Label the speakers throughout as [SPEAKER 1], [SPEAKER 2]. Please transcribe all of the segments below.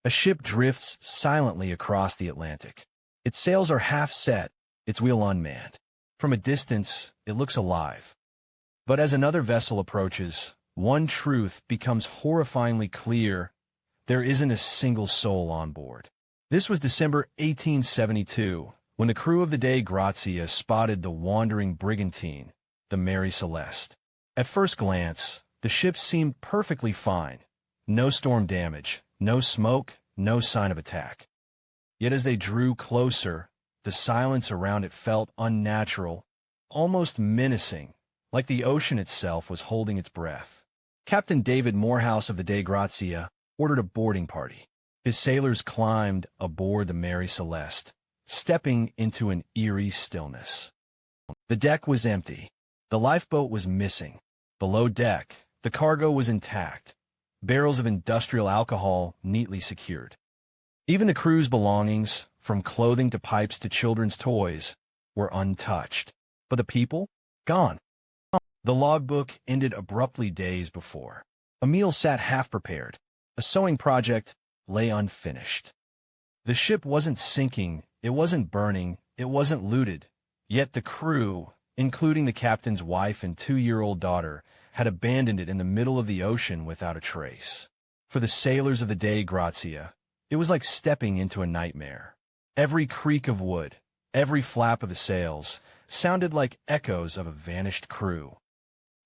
[SPEAKER 1] A ship drifts silently across the Atlantic. Its sails are half set, its wheel unmanned. From a distance, it looks alive. But as another vessel approaches, one truth becomes horrifyingly clear: there isn't a single soul on board. This was December 1872, when the crew of the Dei Grazia spotted the wandering brigantine, the Mary Celeste. At first glance, the ship seemed perfectly fine. No storm damage, no smoke, no sign of attack. Yet as they drew closer, the silence around it felt unnatural, almost menacing, like the ocean itself was holding its breath. Captain David Morehouse of the Dei Grazia ordered a boarding party. His sailors climbed aboard the Mary Celeste, stepping into an eerie stillness. The deck was empty. The lifeboat was missing. Below deck, the cargo was intact, barrels of industrial alcohol neatly secured. Even the crew's belongings, from clothing to pipes to children's toys, were untouched. But the people? Gone. The logbook ended abruptly days before. A meal sat half-prepared. A sewing project lay unfinished. The ship wasn't sinking, it wasn't burning, it wasn't looted. Yet the crew, including the captain's wife and 2-year-old daughter, had abandoned it in the middle of the ocean without a trace. For the sailors of the Dei Grazia, it was like stepping into a nightmare. Every creak of wood, every flap of the sails, sounded like echoes of a vanished crew.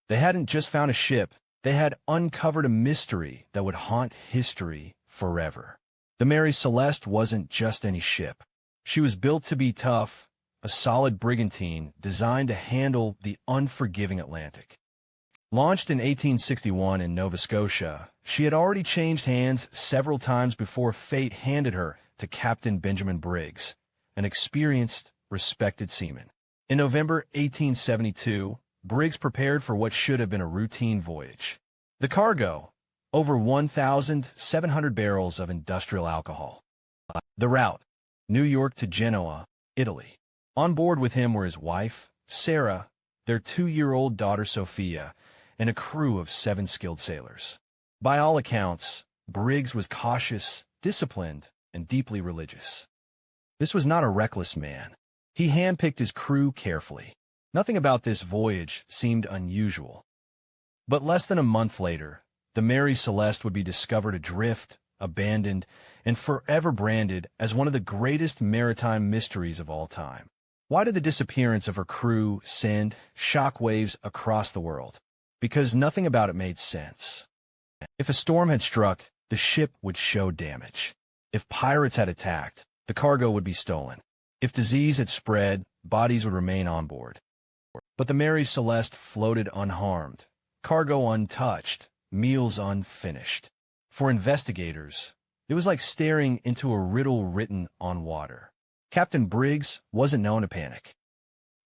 [SPEAKER 1] They hadn't just found a ship, they had uncovered a mystery that would haunt history forever. The Mary Celeste wasn't just any ship. She was built to be tough, a solid brigantine designed to handle the unforgiving Atlantic. Launched in 1861 in Nova Scotia, she had already changed hands several times before fate handed her to Captain Benjamin Briggs, an experienced, respected seaman. In November 1872, Briggs prepared for what should have been a routine voyage. The cargo: over 1,700 barrels of industrial alcohol. The route: New York to Genoa, Italy. On board with him were his wife, Sarah, their 2-year-old daughter Sophia, and a crew of 7 skilled sailors. By all accounts, Briggs was cautious, disciplined, and deeply religious. This was not a reckless man. He handpicked his crew carefully. Nothing about this voyage seemed unusual. But less than a month later, the Mary Celeste would be discovered adrift, abandoned, and forever branded as one of the greatest maritime mysteries of all time. Why did the disappearance of her crew send shockwaves across the world? Because nothing about it made sense. If a storm had struck, the ship would show damage. If pirates had attacked, the cargo would be stolen. If disease had spread, bodies would remain on board. But the Mary Celeste floated unharmed, cargo untouched, meals unfinished. For investigators, it was like staring into a riddle written on water. Captain Briggs wasn't known to panic.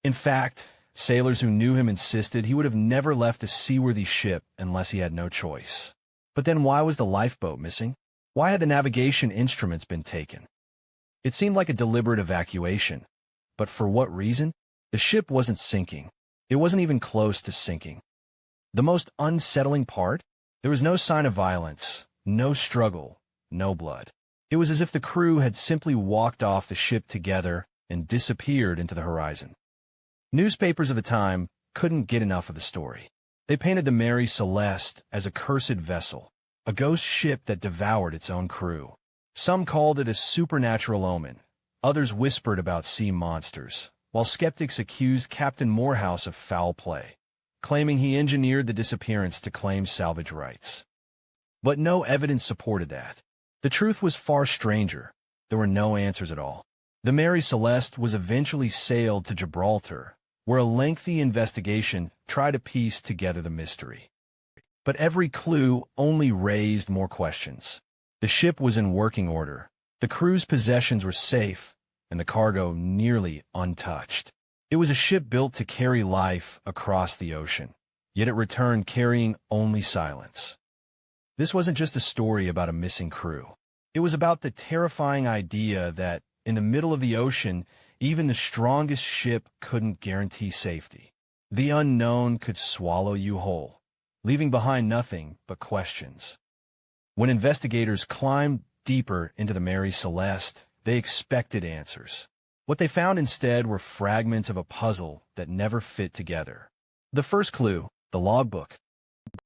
[SPEAKER 1] In fact, sailors who knew him insisted he would have never left a seaworthy ship unless he had no choice. But then why was the lifeboat missing? Why had the navigation instruments been taken? It seemed like a deliberate evacuation. But for what reason? The ship wasn't sinking. It wasn't even close to sinking. The most unsettling part? There was no sign of violence, no struggle, no blood. It was as if the crew had simply walked off the ship together and disappeared into the horizon. Newspapers of the time couldn't get enough of the story. They painted the Mary Celeste as a cursed vessel, a ghost ship that devoured its own crew. Some called it a supernatural omen. Others whispered about sea monsters, while skeptics accused Captain Morehouse of foul play, claiming he engineered the disappearance to claim salvage rights. But no evidence supported that. The truth was far stranger. There were no answers at all. The Mary Celeste was eventually sailed to Gibraltar, where a lengthy investigation tried to piece together the mystery. But every clue only raised more questions. The ship was in working order, the crew's possessions were safe, and the cargo nearly untouched. It was a ship built to carry life across the ocean, yet it returned carrying only silence. This wasn't just a story about a missing crew. It was about the terrifying idea that, in the middle of the ocean, even the strongest ship couldn't guarantee safety. The unknown could swallow you whole, leaving behind nothing but questions. When investigators climbed deeper into the Mary Celeste, they expected answers. What they found instead were fragments of a puzzle that never fit together. The first clue, the logbook.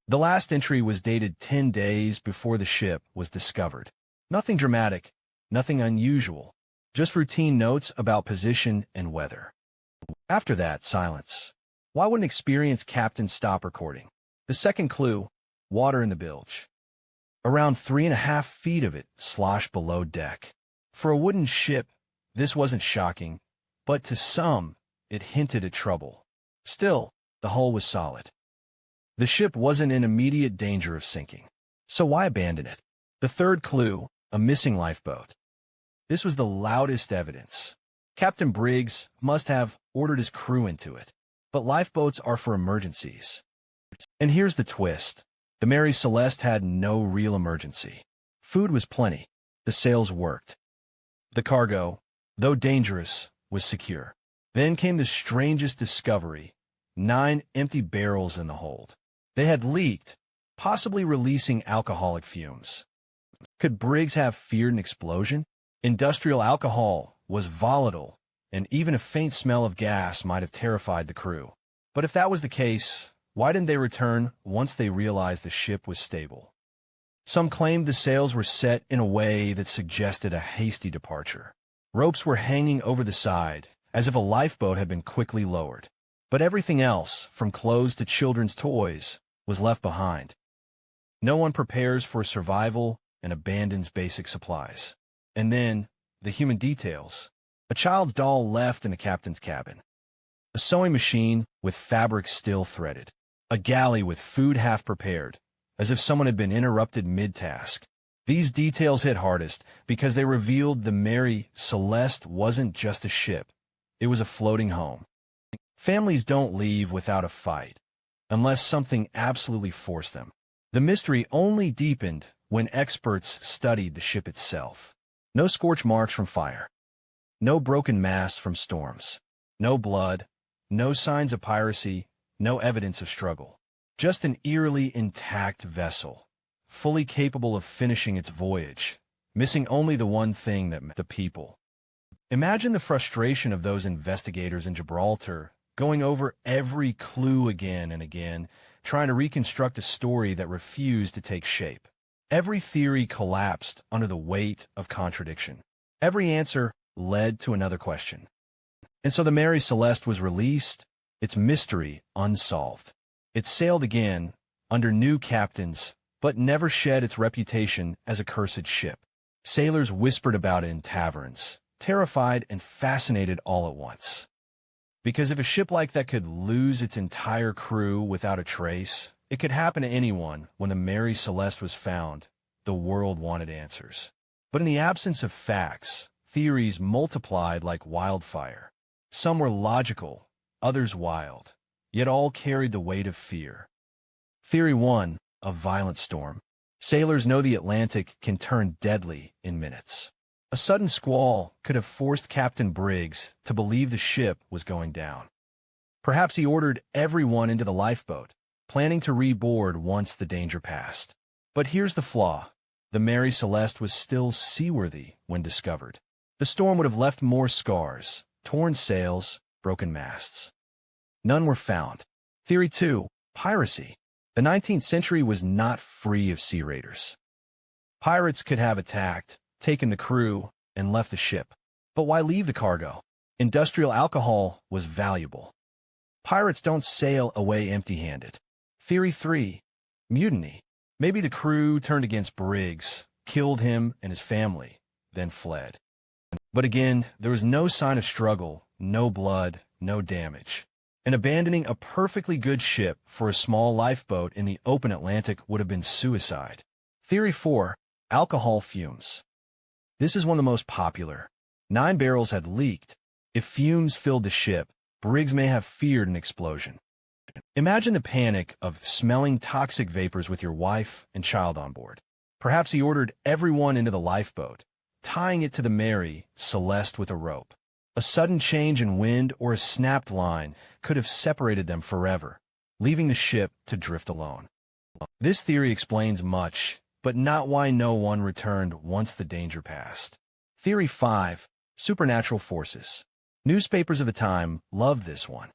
[SPEAKER 1] The last entry was dated 10 days before the ship was discovered. Nothing dramatic, nothing unusual, just routine notes about position and weather. After that, silence. Why would an experienced captain stop recording? The second clue, water in the bilge. Around 3.5 feet of it sloshed below deck. For a wooden ship, this wasn't shocking, but to some, it hinted at trouble. Still, the hull was solid. The ship wasn't in immediate danger of sinking. So why abandon it? The third clue, a missing lifeboat. This was the loudest evidence. Captain Briggs must have ordered his crew into it. But lifeboats are for emergencies. And here's the twist. The Mary Celeste had no real emergency. Food was plenty. The sails worked. The cargo, though dangerous, was secure. Then came the strangest discovery. 9 empty barrels in the hold. They had leaked, possibly releasing alcoholic fumes. Could Briggs have feared an explosion? Industrial alcohol was volatile, and even a faint smell of gas might have terrified the crew. But if that was the case, why didn't they return once they realized the ship was stable? Some claimed the sails were set in a way that suggested a hasty departure. Ropes were hanging over the side, as if a lifeboat had been quickly lowered. But everything else, from clothes to children's toys, was left behind. No one prepares for survival and abandons basic supplies. And then, the human details. A child's doll left in the captain's cabin. A sewing machine with fabric still threaded. A galley with food half prepared, as if someone had been interrupted mid-task. These details hit hardest because they revealed the Mary Celeste wasn't just a ship. It was a floating home. Families don't leave without a fight, unless something absolutely forced them. The mystery only deepened when experts studied the ship itself. No scorch marks from fire. No broken masts from storms. No blood. No signs of piracy. No evidence of struggle. Just an eerily intact vessel, fully capable of finishing its voyage, missing only the one thing that met the people. Imagine the frustration of those investigators in Gibraltar, going over every clue again and again, trying to reconstruct a story that refused to take shape. Every theory collapsed under the weight of contradiction. Every answer led to another question. And so the Mary Celeste was released, its mystery unsolved. It sailed again, under new captains, but never shed its reputation as a cursed ship. Sailors whispered about it in taverns, terrified and fascinated all at once. Because if a ship like that could lose its entire crew without a trace, it could happen to anyone. When the Mary Celeste was found, the world wanted answers. But in the absence of facts, theories multiplied like wildfire. Some were logical, others wild, yet all carried the weight of fear. Theory 1, a violent storm. Sailors know the Atlantic can turn deadly in minutes. A sudden squall could have forced Captain Briggs to believe the ship was going down. Perhaps he ordered everyone into the lifeboat, planning to reboard once the danger passed. But here's the flaw. The Mary Celeste was still seaworthy when discovered. The storm would have left more scars, torn sails, broken masts. None were found. Theory 2, piracy. The 19th century was not free of sea raiders. Pirates could have attacked, taken the crew, and left the ship. But why leave the cargo? Industrial alcohol was valuable. Pirates don't sail away empty-handed. Theory 3, mutiny. Maybe the crew turned against Briggs, killed him and his family, then fled. But again, there was no sign of struggle, no blood, no damage. And abandoning a perfectly good ship for a small lifeboat in the open Atlantic would have been suicide. Theory 4, alcohol fumes. This is one of the most popular. 9 barrels had leaked. If fumes filled the ship, Briggs may have feared an explosion. Imagine the panic of smelling toxic vapors with your wife and child on board. Perhaps he ordered everyone into the lifeboat, tying it to the Mary Celeste with a rope. A sudden change in wind or a snapped line could have separated them forever, leaving the ship to drift alone. This theory explains much, but not why no one returned once the danger passed. Theory 5. Supernatural forces. Newspapers of the time loved this one.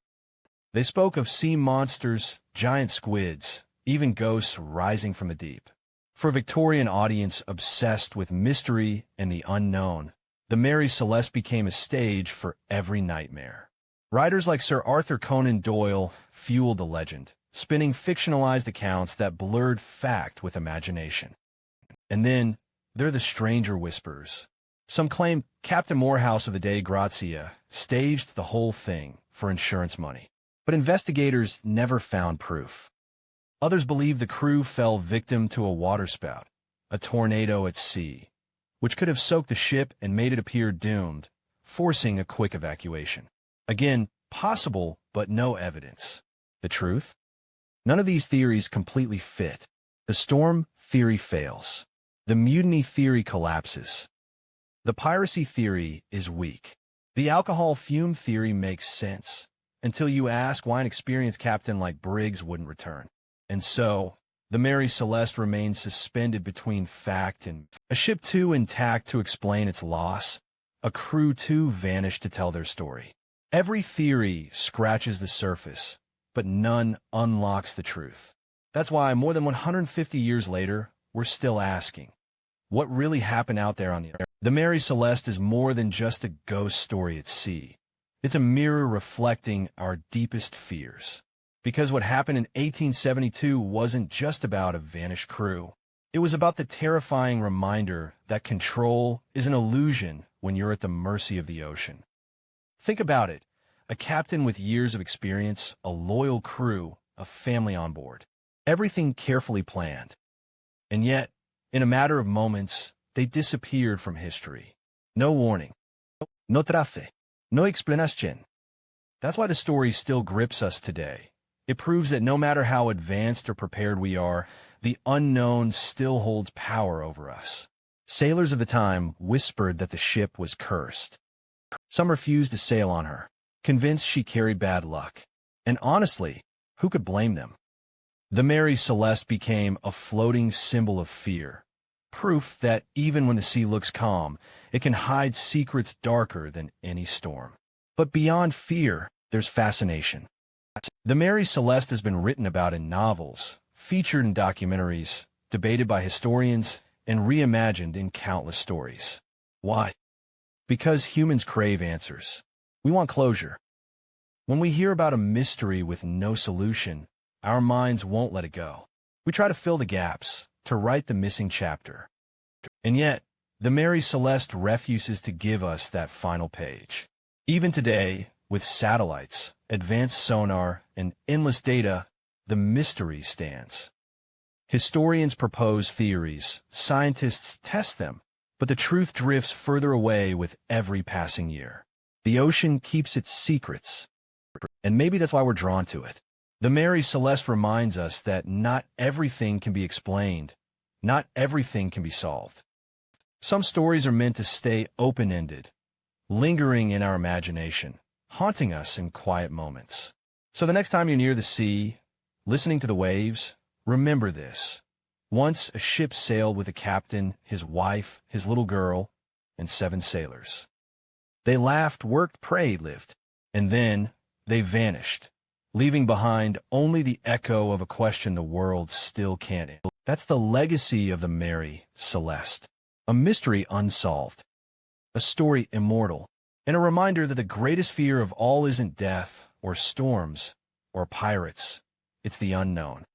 [SPEAKER 1] They spoke of sea monsters, giant squids, even ghosts rising from the deep. For a Victorian audience obsessed with mystery and the unknown, the Mary Celeste became a stage for every nightmare. Writers like Sir Arthur Conan Doyle fueled the legend, spinning fictionalized accounts that blurred fact with imagination. And then, there are the stranger whisperers. Some claim Captain Morehouse of the Dei Grazia staged the whole thing for insurance money, but investigators never found proof. Others believe the crew fell victim to a waterspout, a tornado at sea, which could have soaked the ship and made it appear doomed, forcing a quick evacuation. Again, possible, but no evidence. The truth? None of these theories completely fit. The storm theory fails. The mutiny theory collapses. The piracy theory is weak. The alcohol fume theory makes sense, until you ask why an experienced captain like Briggs wouldn't return. And so, the Mary Celeste remains suspended between fact and a ship too intact to explain its loss, a crew too vanished to tell their story. Every theory scratches the surface, but none unlocks the truth. That's why more than 150 years later, we're still asking, what really happened out there on the air? The Mary Celeste is more than just a ghost story at sea. It's a mirror reflecting our deepest fears. Because what happened in 1872 wasn't just about a vanished crew. It was about the terrifying reminder that control is an illusion when you're at the mercy of the ocean. Think about it. A captain with years of experience, a loyal crew, a family on board. Everything carefully planned. And yet, in a matter of moments, they disappeared from history. No warning. No trace. No explanation. That's why the story still grips us today. It proves that no matter how advanced or prepared we are, the unknown still holds power over us. Sailors of the time whispered that the ship was cursed. Some refused to sail on her, convinced she carried bad luck. And honestly, who could blame them? The Mary Celeste became a floating symbol of fear, proof that even when the sea looks calm, it can hide secrets darker than any storm. But beyond fear, there's fascination. The Mary Celeste has been written about in novels, featured in documentaries, debated by historians, and reimagined in countless stories. Why? Because humans crave answers. We want closure. When we hear about a mystery with no solution, our minds won't let it go. We try to fill the gaps, to write the missing chapter. And yet, the Mary Celeste refuses to give us that final page. Even today, with satellites, advanced sonar, and endless data, the mystery stands. Historians propose theories, scientists test them, but the truth drifts further away with every passing year. The ocean keeps its secrets, and maybe that's why we're drawn to it. The Mary Celeste reminds us that not everything can be explained, not everything can be solved. Some stories are meant to stay open-ended, lingering in our imagination, haunting us in quiet moments. So the next time you're near the sea, listening to the waves, remember this. Once a ship sailed with a captain, his wife, his little girl, and 7 sailors. They laughed, worked, prayed, lived, and then they vanished, leaving behind only the echo of a question the world still can't answer. That's the legacy of the Mary Celeste, a mystery unsolved, a story immortal, and a reminder that the greatest fear of all isn't death or storms or pirates. It's the unknown.